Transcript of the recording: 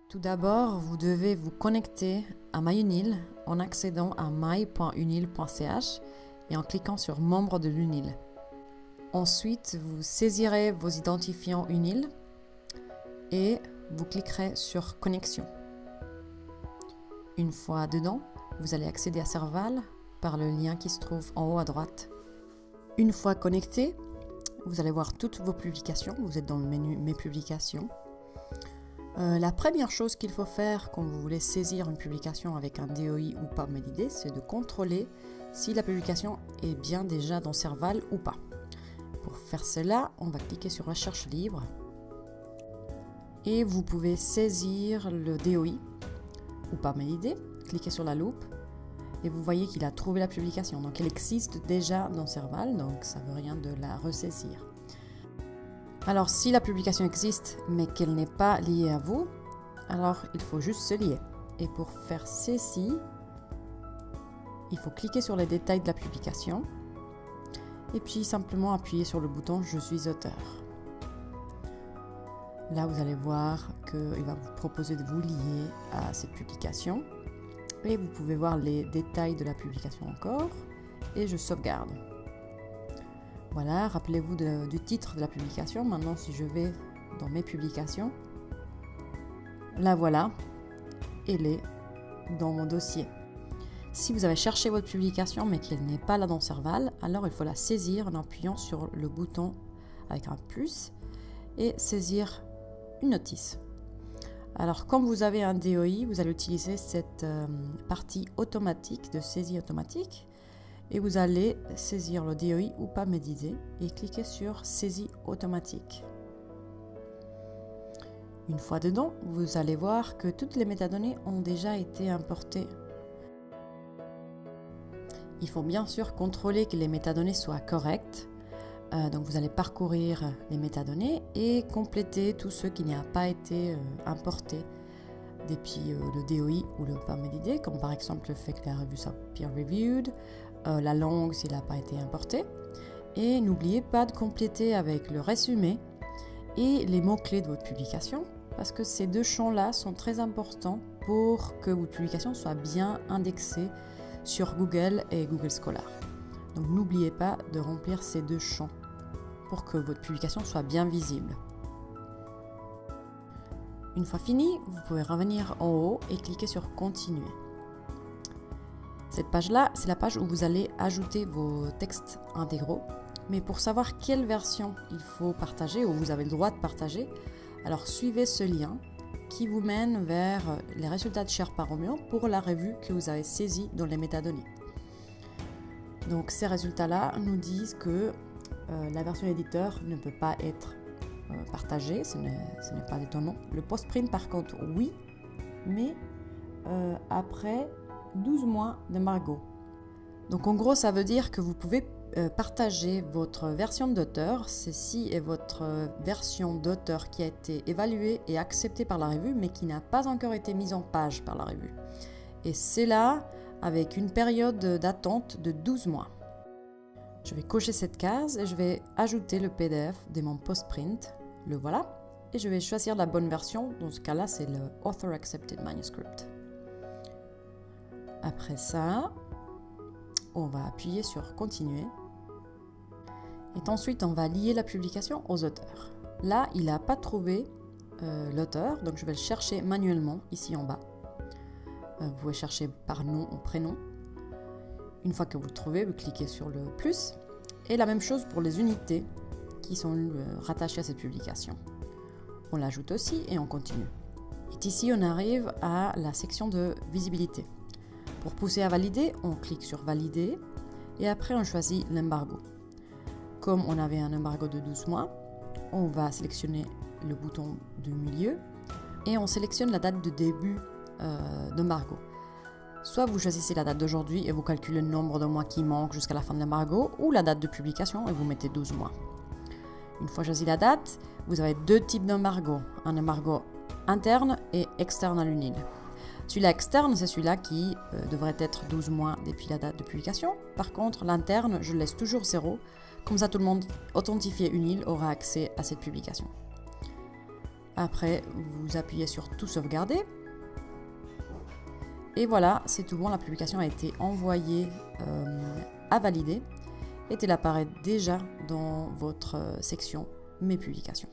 Tout d'abord, vous devez vous connecter à MyUnil en accédant à my.unil.ch et en cliquant sur Membre de l'UNIL. Ensuite, vous saisirez vos identifiants UNIL et vous cliquerez sur Connexion. Une fois dedans, vous allez accéder à Serval par le lien qui se trouve en haut à droite. Une fois connecté, vous allez voir toutes vos publications. Vous êtes dans le menu Mes publications. La première chose qu'il faut faire quand vous voulez saisir une publication avec un DOI ou PubMedID, c'est de contrôler si la publication est bien déjà dans Serval ou pas. Pour faire cela, on va cliquer sur Recherche libre et vous pouvez saisir le DOI ou PubMedID, cliquez sur la loupe et vous voyez qu'il a trouvé la publication. Donc elle existe déjà dans Serval, donc ça ne veut rien de la ressaisir. Alors si la publication existe mais qu'elle n'est pas liée à vous, alors il faut juste se lier. Et pour faire ceci, il faut cliquer sur les détails de la publication et puis simplement appuyer sur le bouton Je suis auteur. Là vous allez voir qu'il va vous proposer de vous lier à cette publication et vous pouvez voir les détails de la publication encore et je sauvegarde. Voilà, rappelez-vous du titre de la publication. Maintenant, si je vais dans mes publications, la voilà, elle est dans mon dossier. Si vous avez cherché votre publication mais qu'elle n'est pas là dans Serval, alors il faut la saisir en appuyant sur le bouton avec un plus et saisir une notice. Alors, comme vous avez un DOI, vous allez utiliser cette partie automatique de saisie automatique. Et vous allez saisir le DOI ou PubMedID et cliquer sur Saisie automatique. Une fois dedans, vous allez voir que toutes les métadonnées ont déjà été importées. Il faut bien sûr contrôler que les métadonnées soient correctes. Donc vous allez parcourir les métadonnées et compléter tout ce qui n'a pas été importé depuis le DOI ou le PubMedID, comme par exemple le fait que la revue soit peer-reviewed, la langue s'il n'a pas été importé. Et n'oubliez pas de compléter avec le résumé et les mots-clés de votre publication, parce que ces deux champs-là sont très importants pour que votre publication soit bien indexée sur Google et Google Scholar. Donc n'oubliez pas de remplir ces deux champs pour que votre publication soit bien visible. Une fois fini, vous pouvez revenir en haut et cliquer sur Continuer. Cette page-là, c'est la page où vous allez ajouter vos textes intégraux. Mais pour savoir quelle version il faut partager ou vous avez le droit de partager, alors suivez ce lien qui vous mène vers les résultats de Sherpa Romeo pour la revue que vous avez saisie dans les métadonnées. Donc ces résultats-là nous disent que la version éditeur ne peut pas être partagée, ce n'est pas étonnant. Le post-print par contre, oui, mais après 12 mois d'embargo. Donc en gros, ça veut dire que vous pouvez partager votre version d'auteur. Ceci est votre version d'auteur qui a été évaluée et acceptée par la revue, mais qui n'a pas encore été mise en page par la revue. Et c'est là avec une période d'attente de 12 mois. Je vais cocher cette case et je vais ajouter le PDF de mon post-print. Le voilà. Et je vais choisir la bonne version. Dans ce cas-là, c'est le Author Accepted Manuscript. Après ça, on va appuyer sur Continuer. Et ensuite, on va lier la publication aux auteurs. Là, il n'a pas trouvé l'auteur, donc je vais le chercher manuellement ici en bas. Vous pouvez chercher par nom ou prénom. Une fois que vous le trouvez, vous cliquez sur le plus. Et la même chose pour les unités qui sont rattachées à cette publication. On l'ajoute aussi et on continue. Et ici, on arrive à la section de visibilité. Pour pousser à valider, on clique sur Valider et après on choisit l'embargo. Comme on avait un embargo de 12 mois, on va sélectionner le bouton du milieu et on sélectionne la date de début d'embargo. Soit vous choisissez la date d'aujourd'hui et vous calculez le nombre de mois qui manquent jusqu'à la fin de l'embargo, ou la date de publication et vous mettez 12 mois. Une fois choisi la date, vous avez deux types d'embargo, un embargo interne et externe à l'UNIL. Celui-là externe, c'est celui-là qui devrait être 12 mois depuis la date de publication. Par contre, l'interne, je laisse toujours 0. Comme ça, tout le monde authentifié UNIL aura accès à cette publication. Après, vous appuyez sur tout sauvegarder. Et voilà, c'est tout bon, la publication a été envoyée à valider et elle apparaît déjà dans votre section Mes publications.